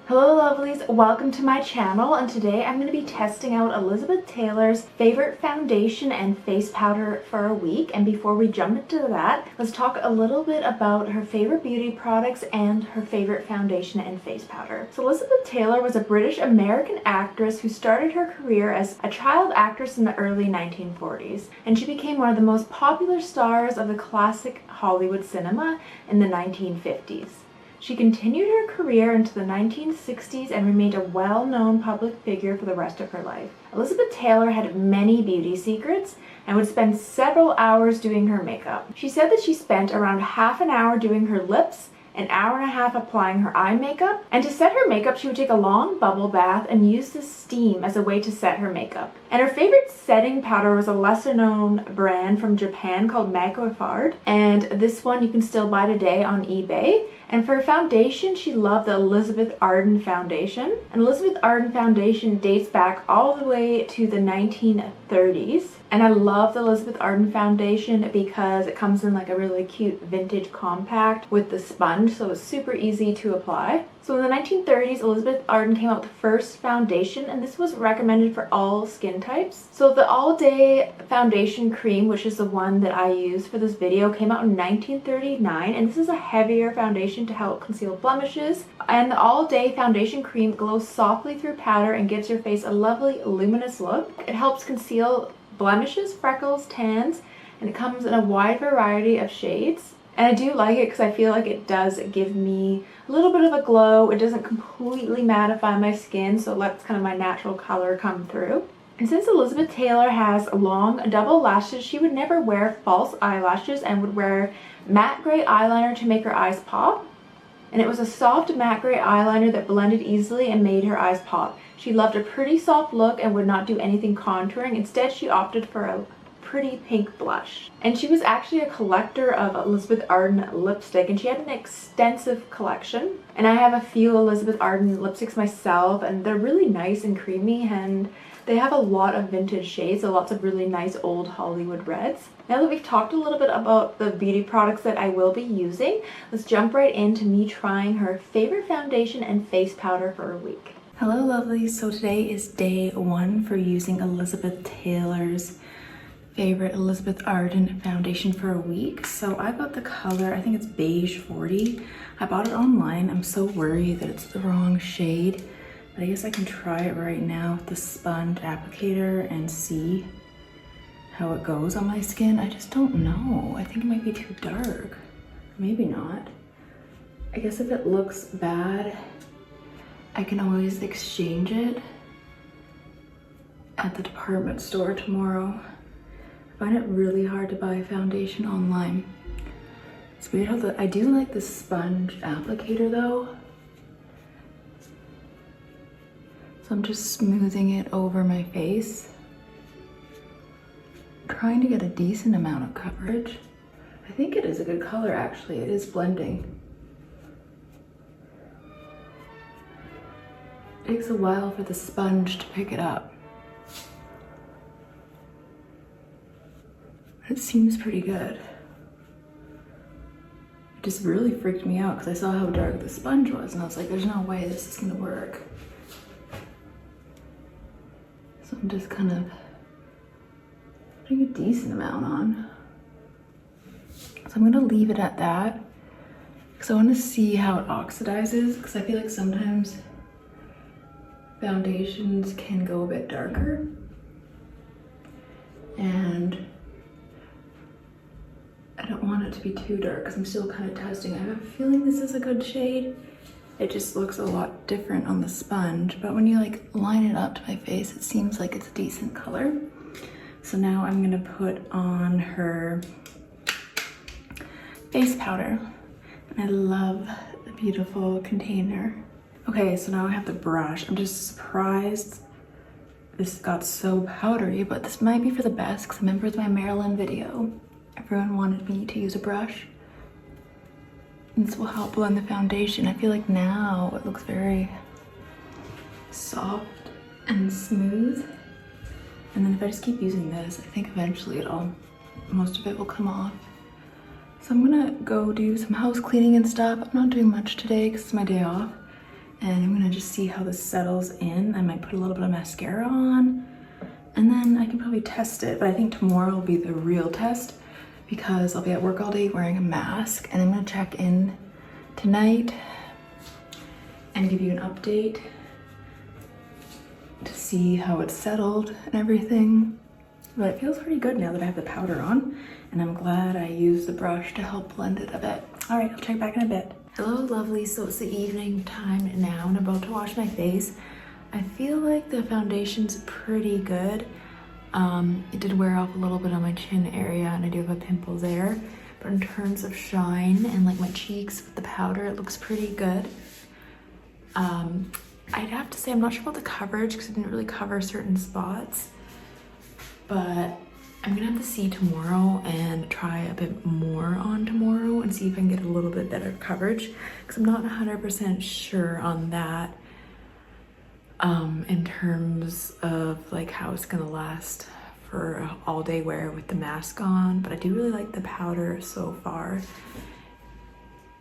Hello lovelies, welcome to my channel, and today I'm going to be testing out Elizabeth Taylor's favorite foundation and face powder for a week. And before we jump into that, let's talk a little bit about her favorite beauty products and her favorite foundation and face powder. So Elizabeth Taylor was a British American actress who started her career as a child actress in the early 1940s, and she became one of the most popular stars of the classic Hollywood cinema in the 1950s. She continued her career into the 1960s and remained a well-known public figure for the rest of her life. Elizabeth Taylor had many beauty secrets and would spend several hours doing her makeup. She said that she spent around half an hour doing her lips, an hour and a half applying her eye makeup, and to set her makeup she would take a long bubble bath and use the steam as a way to set her makeup. And her favorite setting powder was a lesser known brand from Japan called Maquifard, and this one you can still buy today on eBay. And for foundation, she loved the Elizabeth Arden foundation. And Elizabeth Arden foundation dates back all the way to the 1930s. And I love the Elizabeth Arden foundation because it comes in like a really cute vintage compact with the sponge, so it's super easy to apply. So in the 1930s, Elizabeth Arden came out with the first foundation, and this was recommended for all skin types. So the All Day Foundation Cream, which is the one that I used for this video, came out in 1939, and this is a heavier foundation to help conceal blemishes. And the All Day Foundation Cream glows softly through powder and gives your face a lovely luminous look. It helps conceal blemishes, freckles, tans, and it comes in a wide variety of shades. And I do like it because I feel like it does give me a little bit of a glow. It doesn't completely mattify my skin, so it lets kind of my natural color come through. And since Elizabeth Taylor has long double lashes, she would never wear false eyelashes and would wear matte gray eyeliner to make her eyes pop. And it was a soft matte gray eyeliner that blended easily and made her eyes pop. She loved a pretty soft look and would not do anything contouring. Instead, she opted for a pretty pink blush. And she was actually a collector of Elizabeth Arden lipstick, and she had an extensive collection. And I have a few Elizabeth Arden lipsticks myself, and they're really nice and creamy, and they have a lot of vintage shades, so lots of really nice old Hollywood reds. Now that we've talked a little bit about the beauty products that I will be using, let's jump right into me trying her favorite foundation and face powder for a week. Hello lovelies, so today is day one for using Elizabeth Taylor's favorite Elizabeth Arden foundation for a week. So I got the color, I think it's beige 40. I bought it online. I'm so worried that it's the wrong shade, but I guess I can try it right now with the sponge applicator and see how it goes on my skin. I just don't know. I think it might be too dark. Maybe not. I guess if it looks bad, I can always exchange it at the department store tomorrow. I find it really hard to buy foundation online. It's weird how I do like the sponge applicator though. So I'm just smoothing it over my face, trying to get a decent amount of coverage. I think it is a good color actually. It is blending. It takes a while for the sponge to pick it up. It seems pretty good. It just really freaked me out because I saw how dark the sponge was and I was like, there's no way this is gonna work. So I'm just kind of putting a decent amount on. So I'm gonna leave it at that because I want to see how it oxidizes, because I feel like sometimes foundations can go a bit darker. And I don't want it to be too dark because I'm still kind of testing. I have a feeling this is a good shade. It just looks a lot different on the sponge, but when you like line it up to my face, it seems like it's a decent color. So now I'm gonna put on her face powder. And I love the beautiful container. Okay, so now I have the brush. I'm just surprised this got so powdery, but this might be for the best because I remember with my Marilyn video, everyone wanted me to use a brush. And this will help blend the foundation. I feel like now it looks very soft and smooth. And then if I just keep using this, I think eventually most of it will come off. So I'm gonna go do some house cleaning and stuff. I'm not doing much today because it's my day off. And I'm gonna just see how this settles in. I might put a little bit of mascara on, and then I can probably test it, but I think tomorrow will be the real test because I'll be at work all day wearing a mask, and I'm gonna check in tonight and give you an update to see how it's settled and everything. But it feels pretty good now that I have the powder on, and I'm glad I used the brush to help blend it a bit. All right, I'll check back in a bit. Hello, lovely. So it's the evening time now, and I'm about to wash my face. I feel like the foundation's pretty good. It did wear off a little bit on my chin area, and I do have a pimple there. But in terms of shine and like my cheeks with the powder, it looks pretty good. I'd have to say I'm not sure about the coverage because it didn't really cover certain spots. But I'm gonna have to see tomorrow and try a bit more on tomorrow and see if I can get a little bit better coverage because I'm not 100% sure on that. In terms of like how it's gonna last for all day wear with the mask on, but I do really like the powder so far.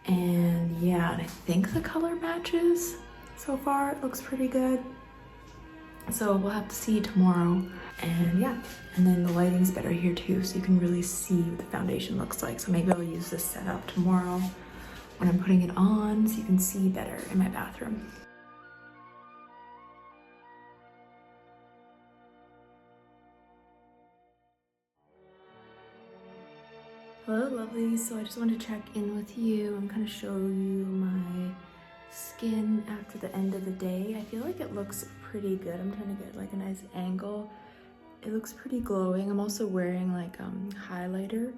And yeah, and I think the color matches so far. It looks pretty good. So we'll have to see tomorrow. And yeah, and then the lighting's better here too, so you can really see what the foundation looks like. So maybe I'll use this setup tomorrow when I'm putting it on so you can see better in my bathroom. Hello, lovely. So I just wanted to check in with you and kind of show you my skin after the end of the day. I feel like it looks pretty good. I'm trying to get like a nice angle. It looks pretty glowing. I'm also wearing like highlighter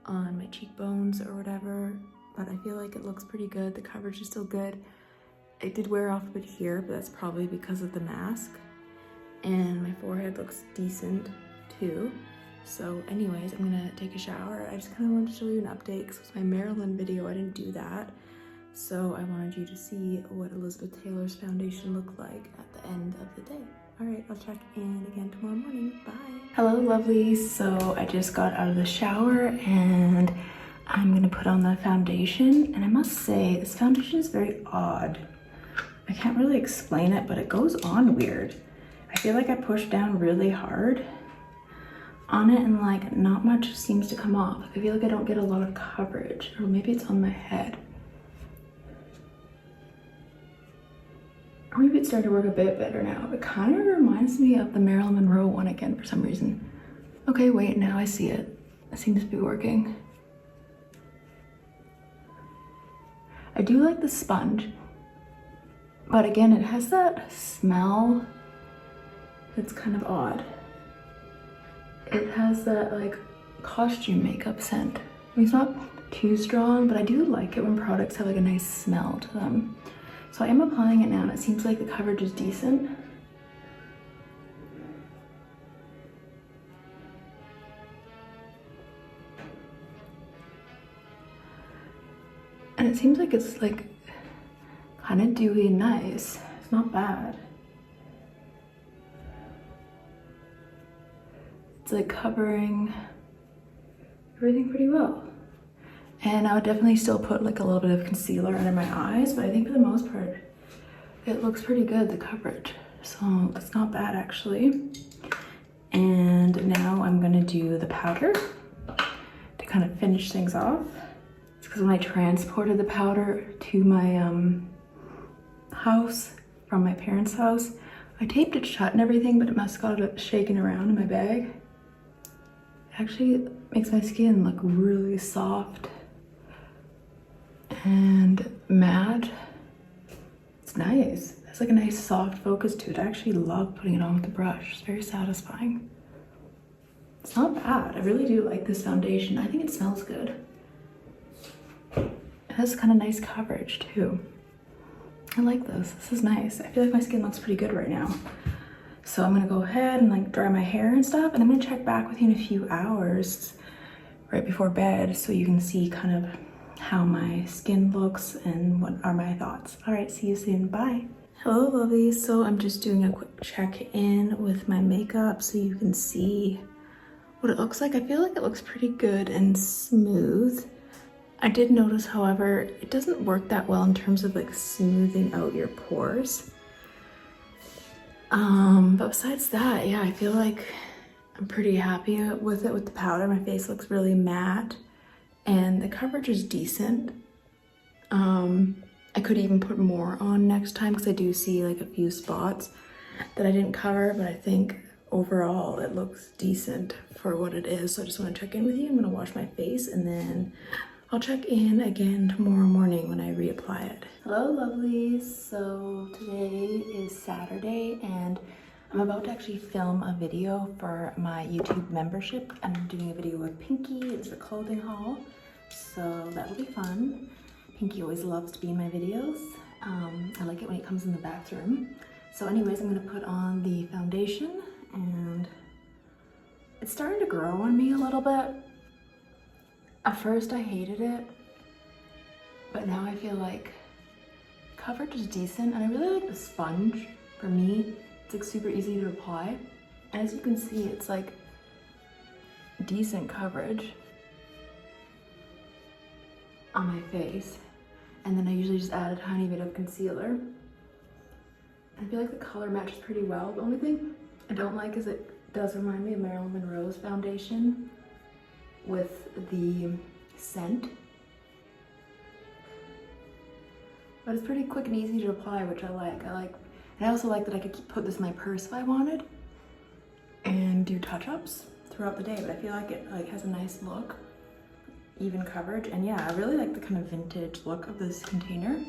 on my cheekbones or whatever, but I feel like it looks pretty good. The coverage is still good. It did wear off a bit here, but that's probably because of the mask. And my forehead looks decent too. So anyways, I'm gonna take a shower. I just kind of wanted to show you an update because it was my Maryland video. I didn't do that. So I wanted you to see what Elizabeth Taylor's foundation looked like at the end of the day. All right, I'll check in again tomorrow morning. Bye. Hello, lovelies. So I just got out of the shower and I'm gonna put on the foundation. And I must say, this foundation is very odd. I can't really explain it, but it goes on weird. I feel like I pushed down really hard on it and like not much seems to come off. I feel like I don't get a lot of coverage, or maybe it's on my head. Or maybe it's starting to work a bit better now. It kind of reminds me of the Marilyn Monroe one again for some reason. Okay, wait, now I see it. It seems to be working. I do like the sponge, but again, it has that smell that's kind of odd. It has that like costume makeup scent. I mean, it's not too strong, but I do like it when products have like a nice smell to them. So I am applying it now and it seems like the coverage is decent. And it seems like it's like kind of dewy and nice. It's not bad. It's like covering everything pretty well. And I would definitely still put like a little bit of concealer under my eyes, but I think for the most part, it looks pretty good, the coverage. So it's not bad actually. And now I'm gonna do the powder to kind of finish things off. It's because when I transported the powder to my house from my parents' house, I taped it shut and everything, but it must have got shaken around in my bag. Actually makes my skin look really soft and matte. It's nice. It has like a nice soft focus to it. I actually love putting it on with the brush. It's very satisfying. It's not bad. I really do like this foundation. I think it smells good. It has kind of nice coverage too. I like this. This is nice. I feel like my skin looks pretty good right now. So I'm gonna go ahead and like dry my hair and stuff, and I'm gonna check back with you in a few hours right before bed so you can see kind of how my skin looks and what are my thoughts. All right, see you soon. Bye. Hello, lovelies. So I'm just doing a quick check-in with my makeup so you can see what it looks like. I feel like it looks pretty good and smooth. I did notice, however, it doesn't work that well in terms of like smoothing out your pores. But besides that, yeah, I feel like I'm pretty happy with it with the powder. My face looks really matte and the coverage is decent. I could even put more on next time because I do see like a few spots that I didn't cover, but I think overall it looks decent for what it is. So I just want to check in with you. I'm going to wash my face and then I'll check in again tomorrow morning when I reapply it. Hello lovelies. So today is Saturday and I'm about to actually film a video for my YouTube membership. I'm doing a video with Pinky. It's a clothing haul, so that'll be fun. Pinky always loves to be in my videos. I like it when it comes in the bathroom. So anyways, I'm gonna put on the foundation and it's starting to grow on me a little bit. At first I hated it, but now I feel like coverage is decent and I really like the sponge. For me, it's like super easy to apply. And as you can see, it's like decent coverage on my face. And then I usually just add a tiny bit of concealer. I feel like the color matches pretty well. The only thing I don't like is it does remind me of Marilyn Monroe's foundation with the scent. But it's pretty quick and easy to apply, which I like. And I also like that I could put this in my purse if I wanted and do touch-ups throughout the day. But I feel like it has a nice look, even coverage. And yeah, I really like the kind of vintage look of this container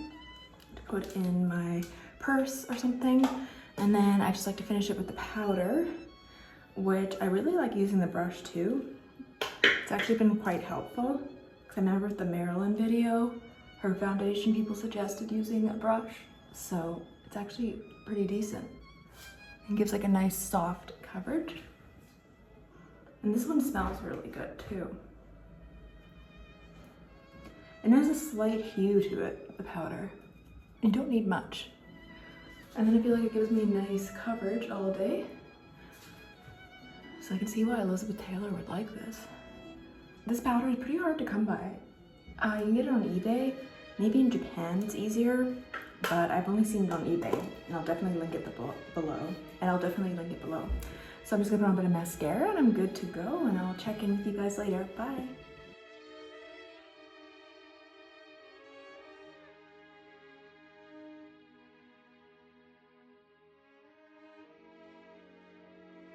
to put in my purse or something. And then I just like to finish it with the powder, which I really like using the brush too. It's actually been quite helpful because I remember with the Marilyn video, her foundation people suggested using a brush. So it's actually pretty decent and gives like a nice soft coverage. And this one smells really good too. And there's a slight hue to it, the powder. You don't need much. And then I feel like it gives me nice coverage all day. So I can see why Elizabeth Taylor would like this. This powder is pretty hard to come by. You can get it on eBay. Maybe in Japan it's easier, but I've only seen it on eBay, and I'll definitely link it below. So I'm just gonna put on a bit of mascara and I'm good to go, and I'll check in with you guys later. Bye.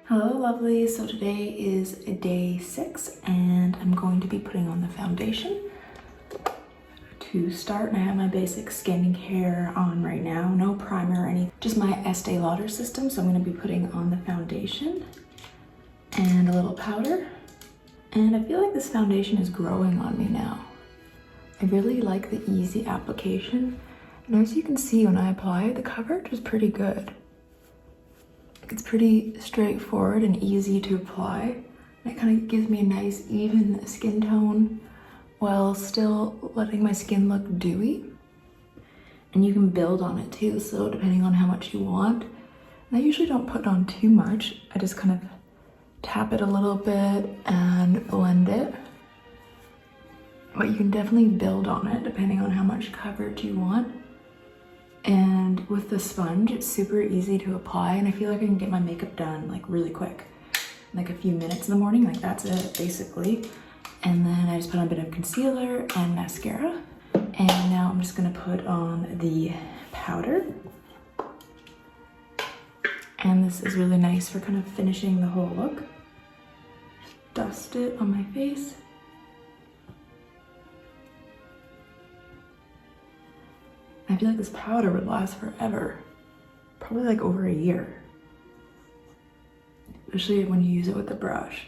Hello lovelies, so today is day 6 and I'm going to be putting on the foundation to start. And I have my basic skincare on right now, no primer or anything, just my Estee Lauder system. So I'm going to be putting on the foundation and a little powder. And I feel like this foundation is growing on me now. I really like the easy application. And as you can see, when I apply it, the coverage is pretty good. It's pretty straightforward and easy to apply. It kind of gives me a nice even skin tone while still letting my skin look dewy. And you can build on it too, so depending on how much you want. And I usually don't put on too much. I just kind of tap it a little bit and blend it. But you can definitely build on it depending on how much coverage you want. And with the sponge, it's super easy to apply, and I feel like I can get my makeup done like really quick. Like a few minutes in the morning, like that's it basically. And then I just put on a bit of concealer and mascara. And now I'm just gonna put on the powder. And this is really nice for kind of finishing the whole look. Dust it on my face. I feel like this powder would last forever. Probably like over a year. Especially when you use it with the brush.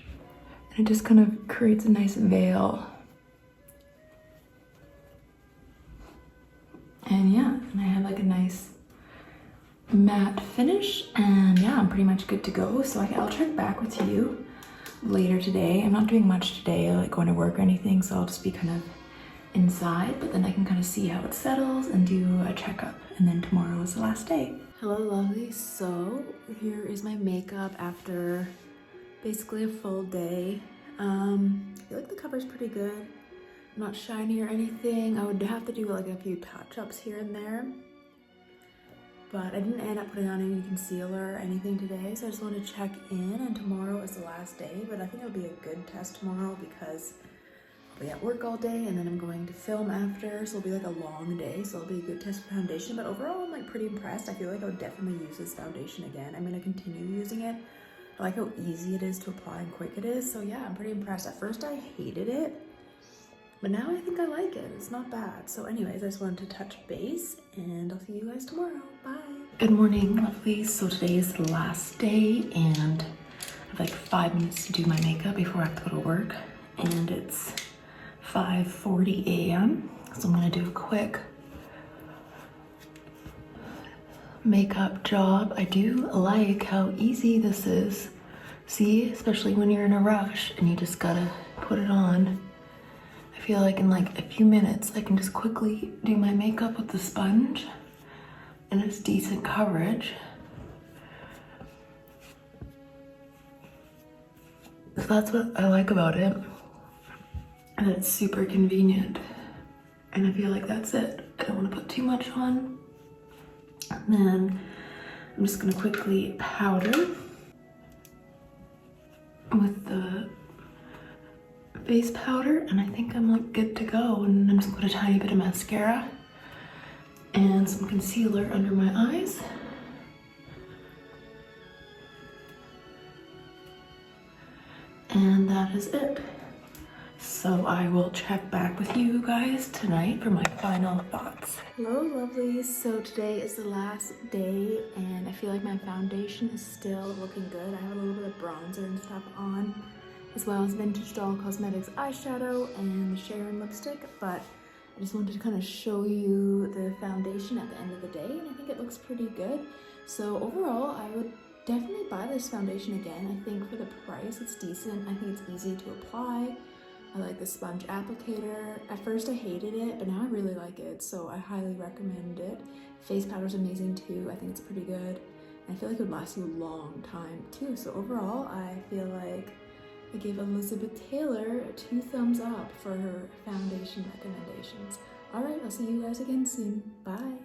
And it just kind of creates a nice veil. And yeah, and I have like a nice matte finish. And yeah, I'm pretty much good to go. So I'll check back with you later today. I'm not doing much today, like going to work or anything. So I'll just be kind of inside, but then I can kind of see how it settles and do a checkup, and then tomorrow is the last day. Hello lovelies, so here is my makeup after basically a full day. I feel like the cover's pretty good. not shiny or anything. I would have to do like a few touch-ups here and there. But I didn't end up putting on any concealer or anything today, so I just wanted to check in, and tomorrow is the last day, but I think it'll be a good test tomorrow because I'll be at work all day and then I'm going to film after, so it'll be like a long day, so it'll be a good test for foundation. But overall, I'm like pretty impressed. I feel like I would definitely use this foundation again. I'm gonna continue using it. I like how easy it is to apply and quick it is, so yeah, I'm pretty impressed. At first I hated it, but now I think I like it. It's not bad. So anyways, I just wanted to touch base, and I'll see you guys tomorrow. Bye. Good morning, lovelies. So today is the last day, and I have like 5 minutes to do my makeup before I have to go to work. And it's 5:40 a.m. So I'm gonna do a quick makeup job. I do like how easy this is. See, especially when you're in a rush and you just gotta put it on. I feel like in like a few minutes, I can just quickly do my makeup with the sponge, and it's decent coverage. So that's what I like about it, and it's super convenient. And I feel like that's it. I don't want to put too much on. And then I'm just gonna quickly powder with the face powder, and I think I'm like good to go. And I'm just gonna put a tiny bit of mascara and some concealer under my eyes. And that is it. So I will check back with you guys tonight for my final thoughts. Hello, lovelies. So today is the last day, and I feel like my foundation is still looking good. I have a little bit of bronzer and stuff on, as well as Vintage Doll Cosmetics eyeshadow and the Sharon lipstick, but I just wanted to kind of show you the foundation at the end of the day, and I think it looks pretty good. So overall, I would definitely buy this foundation again. I think for the price, it's decent. I think it's easy to apply. I like the sponge applicator. At first I hated it, but now I really like it, so I highly recommend it. Face powder is amazing too. I think it's pretty good. And I feel like it would last you a long time too. So overall, I feel like I gave Elizabeth Taylor 2 thumbs up for her foundation recommendations. All right, I'll see you guys again soon. Bye.